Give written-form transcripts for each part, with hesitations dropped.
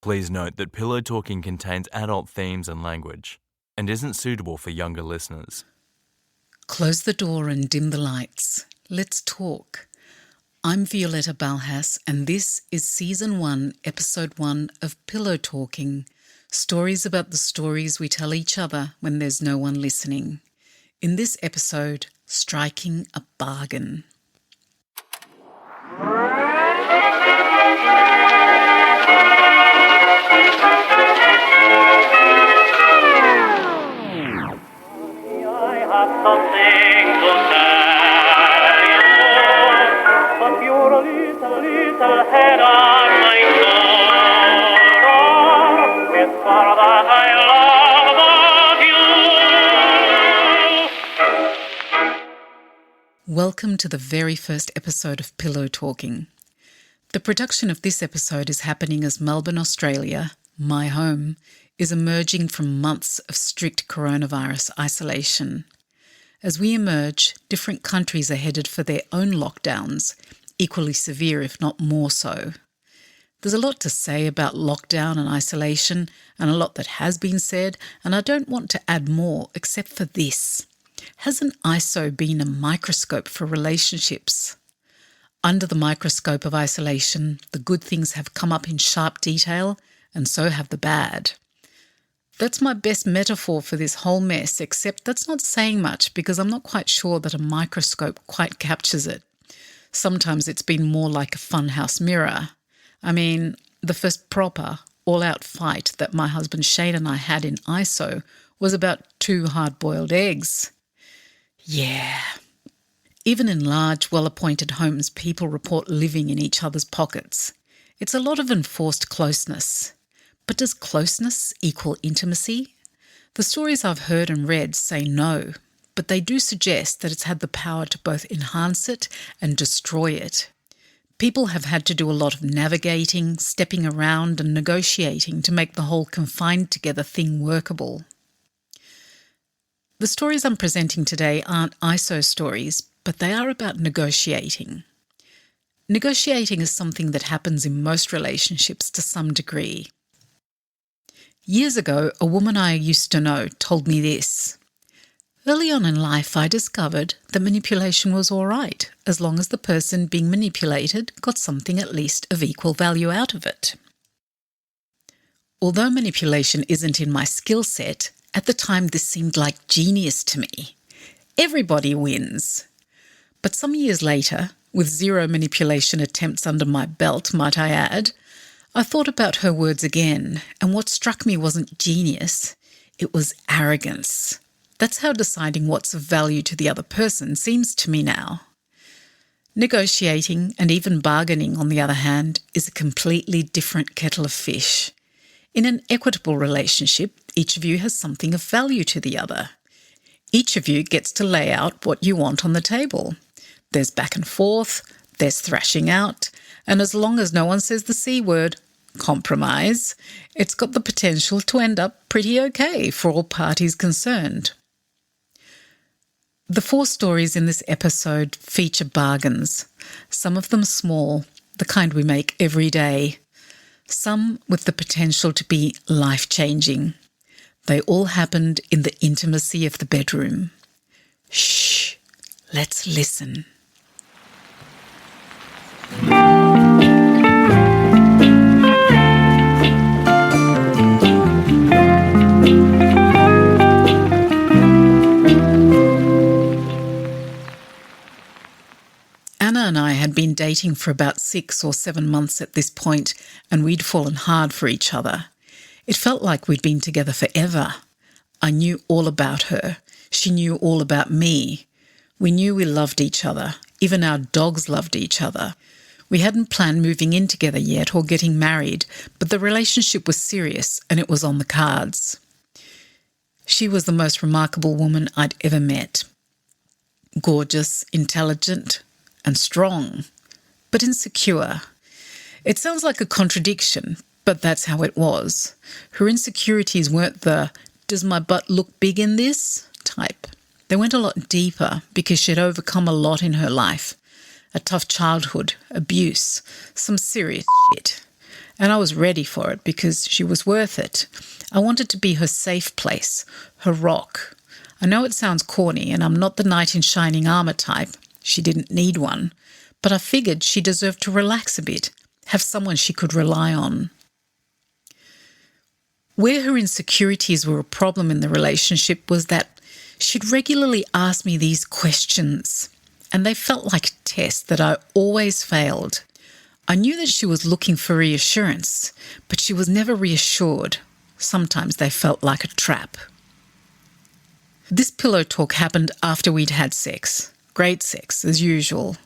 Please note that Pillow Talking contains adult themes and language and isn't suitable for younger listeners. Close the door and dim the lights. Let's talk. I'm Violetta Balhas, and this is Season 1, Episode 1 of Pillow Talking, stories about the stories we tell each other when there's no one listening. In this episode, striking a bargain. Something to tell you, but your little head on my shoulder, whisper that I love you. Welcome to the very first episode of Pillow Talking. The production of this episode is happening as Melbourne, Australia, my home, is emerging from months of strict coronavirus isolation. As we emerge, different countries are headed for their own lockdowns, equally severe if not more so. There's a lot to say about lockdown and isolation, and a lot that has been said, and I don't want to add more except for this. Hasn't ISO been a microscope for relationships? Under the microscope of isolation, the good things have come up in sharp detail, and so have the bad. That's my best metaphor for this whole mess, except that's not saying much because I'm not quite sure that a microscope quite captures it. Sometimes it's been more like a funhouse mirror. I mean, the first proper, all-out fight that my husband Shane and I had in ISO was about 2 hard-boiled eggs. Yeah. Even in large, well-appointed homes, people report living in each other's pockets. It's a lot of enforced closeness. But does closeness equal intimacy? The stories I've heard and read say no, but they do suggest that it's had the power to both enhance it and destroy it. People have had to do a lot of navigating, stepping around and negotiating to make the whole confined together thing workable. The stories I'm presenting today aren't ISO stories, but they are about negotiating. Negotiating is something that happens in most relationships to some degree. Years ago, a woman I used to know told me this. Early on in life, I discovered that manipulation was all right, as long as the person being manipulated got something at least of equal value out of it. Although manipulation isn't in my skill set, at the time this seemed like genius to me. Everybody wins. But some years later, with 0 manipulation attempts under my belt, might I add, I thought about her words again, and what struck me wasn't genius, it was arrogance. That's how deciding what's of value to the other person seems to me now. Negotiating, and even bargaining, on the other hand, is a completely different kettle of fish. In an equitable relationship, each of you has something of value to the other. Each of you gets to lay out what you want on the table. There's back and forth, there's thrashing out, and as long as no one says the C word, compromise, it's got the potential to end up pretty okay for all parties concerned. The 4 stories in this episode feature bargains, some of them small, the kind we make every day, some with the potential to be life-changing. They all happened in the intimacy of the bedroom. Shh, let's listen. Anna and I had been dating for about 6 or 7 months at this point, and we'd fallen hard for each other. It felt like we'd been together forever. I knew all about her. She knew all about me. We knew we loved each other. Even our dogs loved each other. We hadn't planned moving in together yet or getting married, but the relationship was serious and it was on the cards. She was the most remarkable woman I'd ever met. Gorgeous, intelligent, and strong, but insecure. It sounds like a contradiction, but that's how it was. Her insecurities weren't the "does my butt look big in this?" type. They went a lot deeper because she'd overcome a lot in her life. A tough childhood, abuse, some serious shit. and I was ready for it because she was worth it. I wanted to be her safe place, her rock. I know it sounds corny, and I'm not the knight in shining armour type. She didn't need one. But I figured she deserved to relax a bit, have someone she could rely on. Where her insecurities were a problem in the relationship was that she'd regularly ask me these questions, and they felt like tests that I always failed. I knew that she was looking for reassurance, but she was never reassured. Sometimes they felt like a trap. This pillow talk happened after we'd had sex. Great sex, as usual.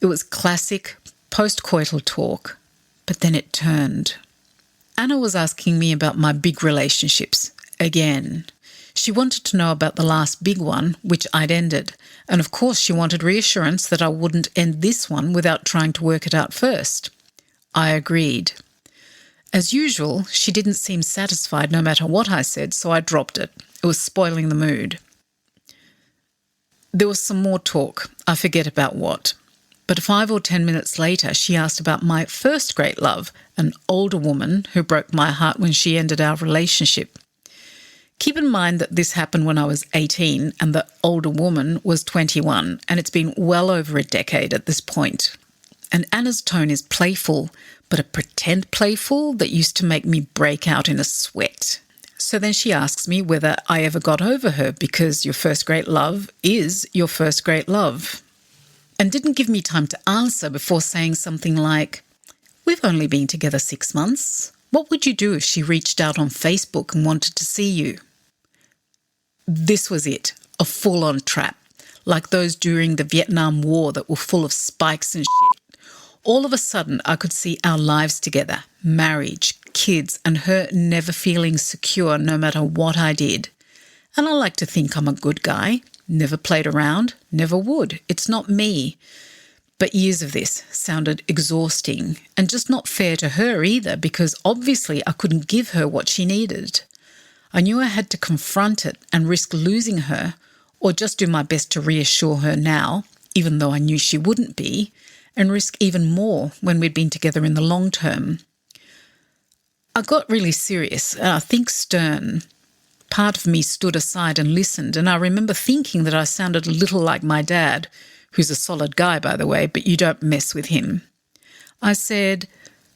It was classic post-coital talk, but then it turned. Anna was asking me about my big relationships, again. She wanted to know about the last big one, which I'd ended, and of course she wanted reassurance that I wouldn't end this one without trying to work it out first. I agreed. As usual, she didn't seem satisfied no matter what I said, so I dropped it. It was spoiling the mood. There was some more talk, I forget about what. But 5 or 10 minutes later, she asked about my first great love, an older woman who broke my heart when she ended our relationship. Keep in mind that this happened when I was 18 and the older woman was 21, and it's been well over a decade at this point. And Anna's tone is playful, but a pretend playful that used to make me break out in a sweat. So then she asks me whether I ever got over her because your first great love is your first great love. And didn't give me time to answer before saying something like, "We've only been together 6 months. What would you do if she reached out on Facebook and wanted to see you?" This was it, a full-on trap, like those during the Vietnam War that were full of spikes and shit. All of a sudden, I could see our lives together, marriage, kids, and her never feeling secure no matter what I did. And I like to think I'm a good guy. Never played around, never would. It's not me. But years of this sounded exhausting and just not fair to her either, because obviously I couldn't give her what she needed. I knew I had to confront it and risk losing her, or just do my best to reassure her now, even though I knew she wouldn't be, and risk even more when we'd been together in the long term. I got really serious, and I think stern. Part of me stood aside and listened, and I remember thinking that I sounded a little like my dad, who's a solid guy, by the way, but you don't mess with him. I said,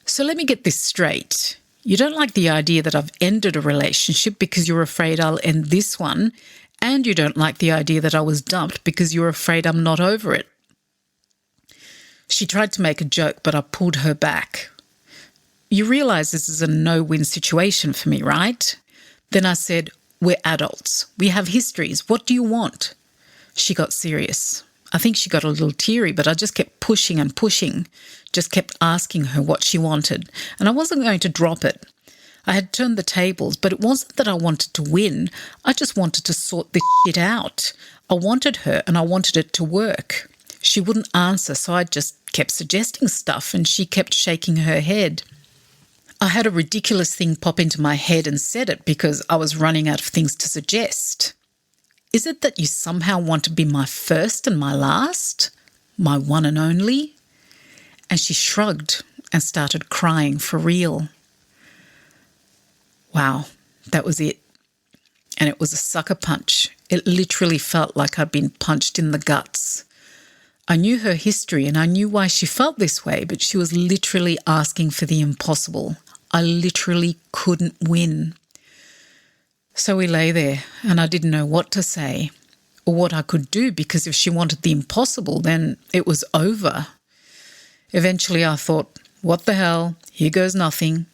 "So let me get this straight. You don't like the idea that I've ended a relationship because you're afraid I'll end this one, and you don't like the idea that I was dumped because you're afraid I'm not over it." She tried to make a joke, but I pulled her back. "You realise this is a no-win situation for me, right?" Then I said, "We're adults. We have histories. What do you want?" She got serious. I think she got a little teary, but I just kept pushing and pushing, just kept asking her what she wanted, and I wasn't going to drop it. I had turned the tables, but it wasn't that I wanted to win. I just wanted to sort this shit out. I wanted her and I wanted it to work. She wouldn't answer, so I just kept suggesting stuff and she kept shaking her head. I had a ridiculous thing pop into my head and said it because I was running out of things to suggest. "Is it that you somehow want to be my first and my last? My one and only?" And she shrugged and started crying for real. Wow, that was it. And it was a sucker punch. It literally felt like I'd been punched in the guts. I knew her history and I knew why she felt this way, but she was literally asking for the impossible. I literally couldn't win. So we lay there and I didn't know what to say or what I could do, because if she wanted the impossible, then it was over. Eventually I thought, what the hell, here goes nothing.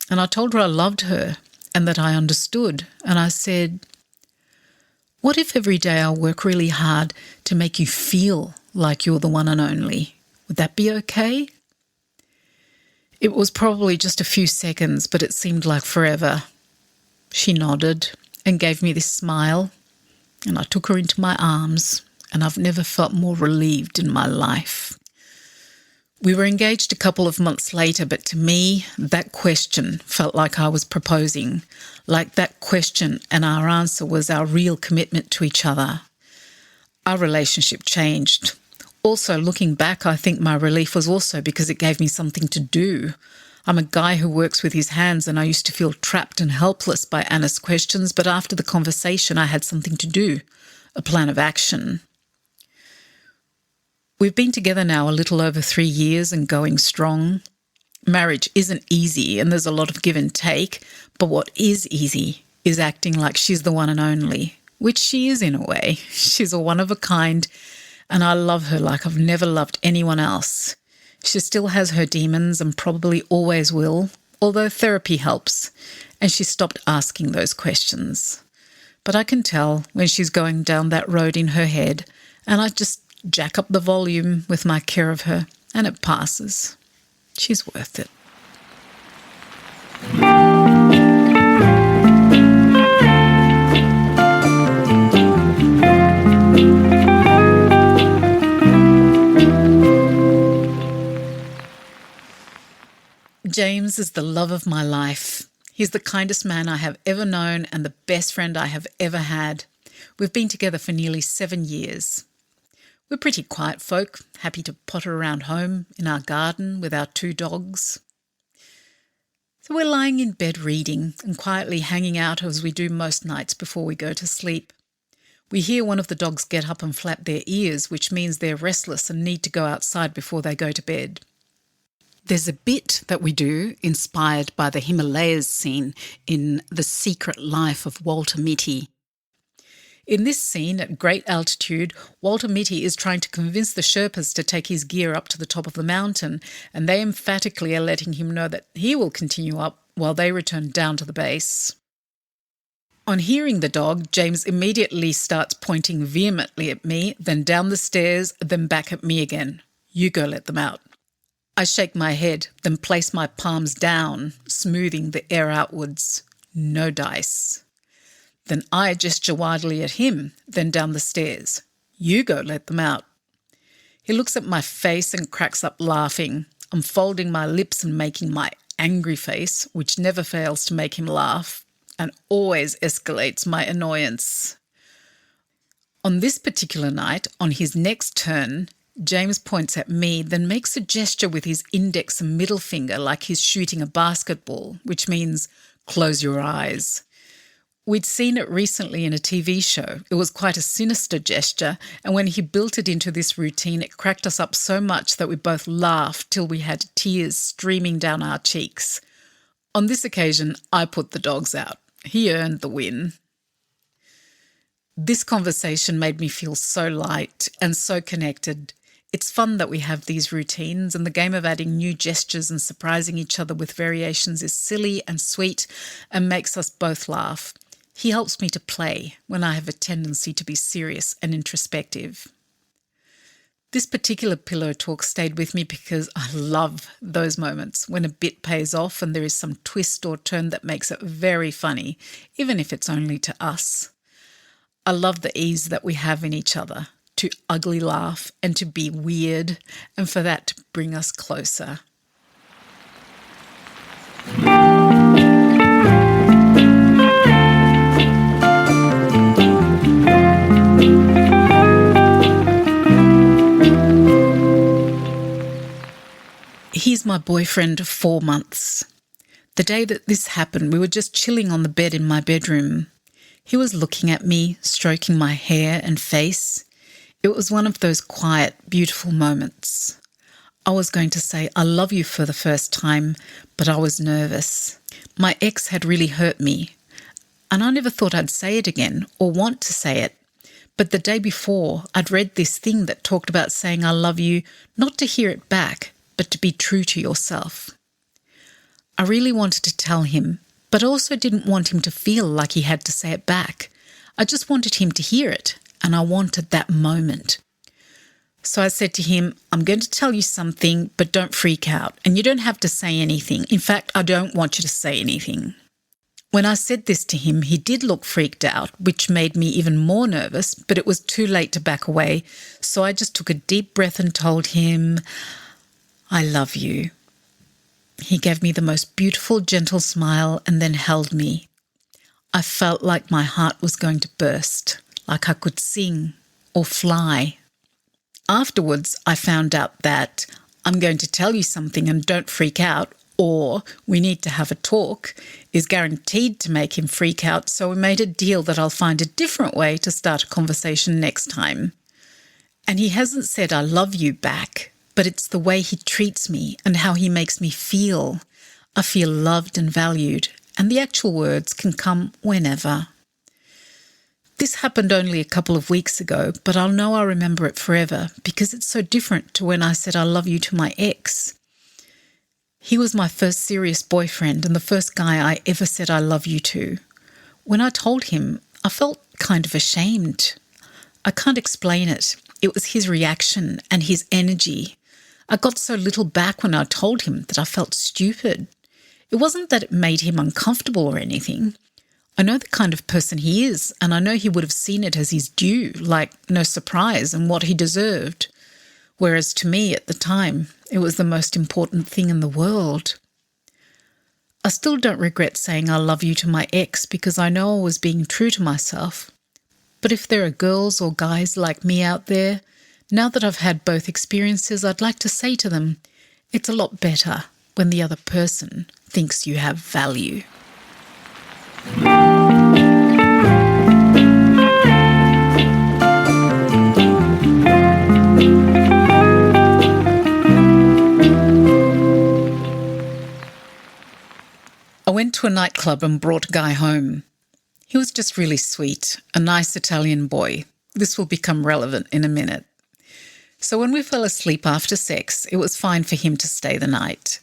And I told her I loved her and that I understood. And I said, "What if every day I work really hard to make you feel like you're the one and only? Would that be okay?" It was probably just a few seconds, but it seemed like forever. She nodded and gave me this smile, and I took her into my arms, and I've never felt more relieved in my life. We were engaged a couple of months later, but to me, that question felt like I was proposing, like that question and our answer was our real commitment to each other. Our relationship changed. Also, looking back, I think my relief was also because it gave me something to do. I'm a guy who works with his hands, and I used to feel trapped and helpless by Anna's questions, but after the conversation I had something to do, a plan of action. We've been together now a little over 3 years and going strong. Marriage isn't easy and there's a lot of give and take, but what is easy is acting like she's the one and only, which she is in a way. She's a one of a kind, and I love her like I've never loved anyone else. She still has her demons and probably always will, although therapy helps, and she stopped asking those questions. But I can tell when she's going down that road in her head, and I just jack up the volume with my care of her, and it passes. She's worth it. James is the love of my life. He's the kindest man I have ever known and the best friend I have ever had. We've been together for nearly 7 years. We're pretty quiet folk, happy to potter around home in our garden with our 2 dogs. So we're lying in bed reading and quietly hanging out as we do most nights before we go to sleep. We hear one of the dogs get up and flap their ears, which means they're restless and need to go outside before they go to bed. There's a bit that we do inspired by the Himalayas scene in The Secret Life of Walter Mitty. In this scene, at great altitude, Walter Mitty is trying to convince the Sherpas to take his gear up to the top of the mountain, and they emphatically are letting him know that he will continue up while they return down to the base. On hearing the dog, James immediately starts pointing vehemently at me, then down the stairs, then back at me again. You go let them out. I shake my head, then place my palms down, smoothing the air outwards. No dice. Then I gesture wildly at him, then down the stairs. You go let them out. He looks at my face and cracks up laughing. I'm folding my lips and making my angry face, which never fails to make him laugh and always escalates my annoyance. On this particular night, on his next turn, James points at me, then makes a gesture with his index and middle finger like he's shooting a basketball, which means close your eyes. We'd seen it recently in a TV show. It was quite a sinister gesture, and when he built it into this routine, it cracked us up so much that we both laughed till we had tears streaming down our cheeks. On this occasion, I put the dogs out. He earned the win. This conversation made me feel so light and so connected. It's fun that we have these routines, and the game of adding new gestures and surprising each other with variations is silly and sweet and makes us both laugh. He helps me to play when I have a tendency to be serious and introspective. This particular pillow talk stayed with me because I love those moments when a bit pays off and there is some twist or turn that makes it very funny, even if it's only to us. I love the ease that we have in each other, to ugly laugh and to be weird, and for that to bring us closer. He's my boyfriend of 4 months. The day that this happened, we were just chilling on the bed in my bedroom. He was looking at me, stroking my hair and face. It was one of those quiet, beautiful moments. I was going to say, I love you for the first time, but I was nervous. My ex had really hurt me, and I never thought I'd say it again or want to say it. But the day before, I'd read this thing that talked about saying I love you, not to hear it back, but to be true to yourself. I really wanted to tell him, but also didn't want him to feel like he had to say it back. I just wanted him to hear it, and I wanted that moment. So I said to him, I'm going to tell you something, but don't freak out, and you don't have to say anything. In fact, I don't want you to say anything. When I said this to him, he did look freaked out, which made me even more nervous, but it was too late to back away. So I just took a deep breath and told him, I love you. He gave me the most beautiful, gentle smile and then held me. I felt like my heart was going to burst, like I could sing or fly. Afterwards, I found out that I'm going to tell you something and don't freak out or "we need to have a talk" is guaranteed to make him freak out, so we made a deal that I'll find a different way to start a conversation next time. And he hasn't said "I love you" back, but it's the way he treats me and how he makes me feel. I feel loved and valued, and the actual words can come whenever. This happened only a couple of weeks ago, but I'll know I remember it forever because it's so different to when I said "I love you" to my ex. He was my first serious boyfriend and the first guy I ever said "I love you" to. When I told him, I felt kind of ashamed. I can't explain it. It was his reaction and his energy. I got so little back when I told him that I felt stupid. It wasn't that it made him uncomfortable or anything. I know the kind of person he is, and I know he would have seen it as his due, like no surprise and what he deserved. Whereas to me at the time, it was the most important thing in the world. I still don't regret saying "I love you" to my ex because I know I was being true to myself. But if there are girls or guys like me out there, now that I've had both experiences, I'd like to say to them, it's a lot better when the other person thinks you have value. I went to a nightclub and brought a guy home. He was just really sweet, a nice Italian boy. This will become relevant in a minute. So when we fell asleep after sex, it was fine for him to stay the night.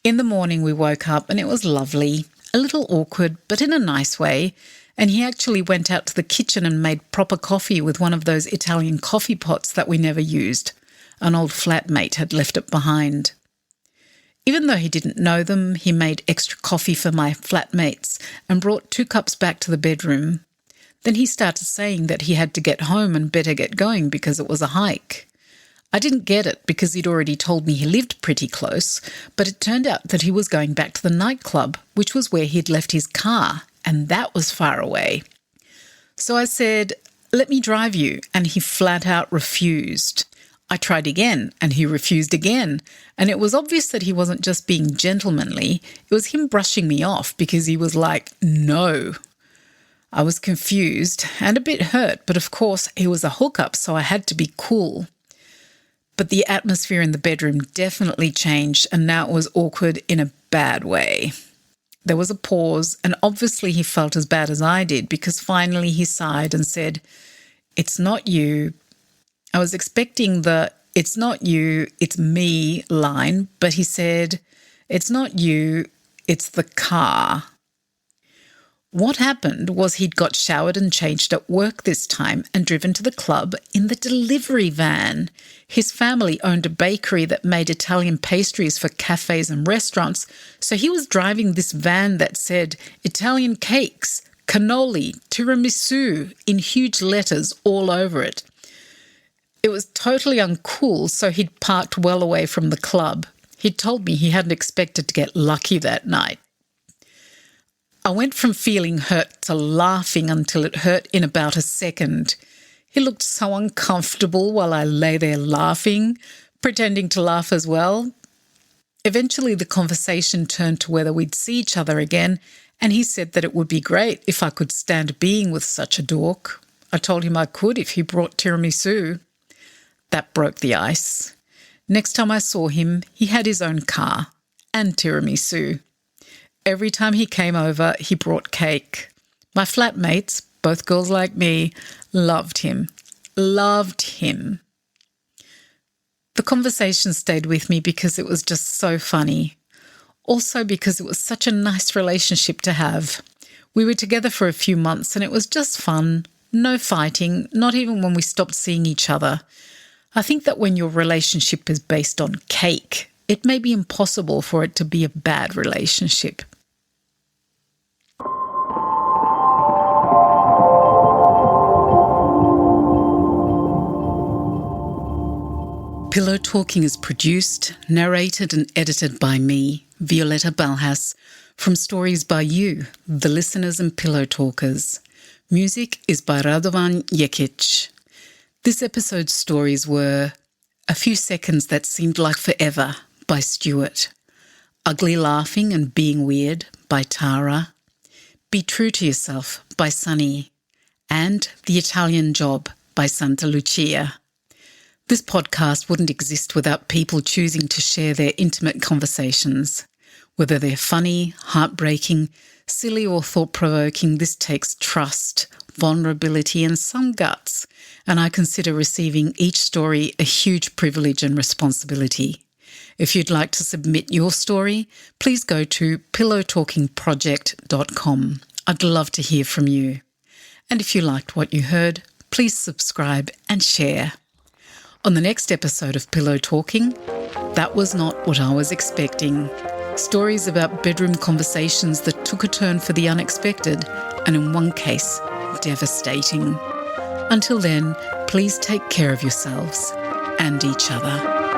In the morning we woke up and it was lovely, a little awkward, but in a nice way, and he actually went out to the kitchen and made proper coffee with one of those Italian coffee pots that we never used. An old flatmate had left it behind. Even though he didn't know them, he made extra coffee for my flatmates and brought 2 cups back to the bedroom. Then he started saying that he had to get home and better get going because it was a hike. I didn't get it because he'd already told me he lived pretty close, but it turned out that he was going back to the nightclub, which was where he'd left his car, and that was far away. So I said, "Let me drive you," and he flat out refused. I tried again, and he refused again, and it was obvious that he wasn't just being gentlemanly, it was him brushing me off because he was like, "No." I was confused and a bit hurt, but of course he was a hookup, so I had to be cool. But the atmosphere in the bedroom definitely changed, and now it was awkward in a bad way. There was a pause, and obviously he felt as bad as I did because finally he sighed and said, "It's not you." I was expecting the "it's not you, it's me" line, but he said, "It's not you, it's the car." What happened was he'd got showered and changed at work this time and driven to the club in the delivery van. His family owned a bakery that made Italian pastries for cafes and restaurants, so he was driving this van that said Italian cakes, cannoli, tiramisu in huge letters all over it. It was totally uncool, so he'd parked well away from the club. He'd told me he hadn't expected to get lucky that night. I went from feeling hurt to laughing until it hurt in about a second. He looked so uncomfortable while I lay there laughing, pretending to laugh as well. Eventually the conversation turned to whether we'd see each other again, and he said that it would be great if I could stand being with such a dork. I told him I could if he brought tiramisu. That broke the ice. Next time I saw him, he had his own car and tiramisu. Every time he came over, he brought cake. My flatmates, both girls like me, loved him. Loved him. The conversation stayed with me because it was just so funny. Also because it was such a nice relationship to have. We were together for a few months and it was just fun. No fighting, not even when we stopped seeing each other. I think that when your relationship is based on cake, it may be impossible for it to be a bad relationship. Pillow Talking is produced, narrated and edited by me, Violetta Balhas, from stories by you, the listeners and pillow talkers. Music is by Radovan Jekic. This episode's stories were A Few Seconds That Seemed Like Forever by Stuart, Ugly Laughing and Being Weird by Tara, Be True to Yourself by Sunny, and The Italian Job by Santa Lucia. This podcast wouldn't exist without people choosing to share their intimate conversations. Whether they're funny, heartbreaking, silly or thought-provoking, this takes trust, vulnerability and some guts, and I consider receiving each story a huge privilege and responsibility. If you'd like to submit your story, please go to pillowtalkingproject.com. I'd love to hear from you. And if you liked what you heard, please subscribe and share. On the next episode of Pillow Talking, that was not what I was expecting. Stories about bedroom conversations that took a turn for the unexpected, and in one case, devastating. Until then, please take care of yourselves and each other.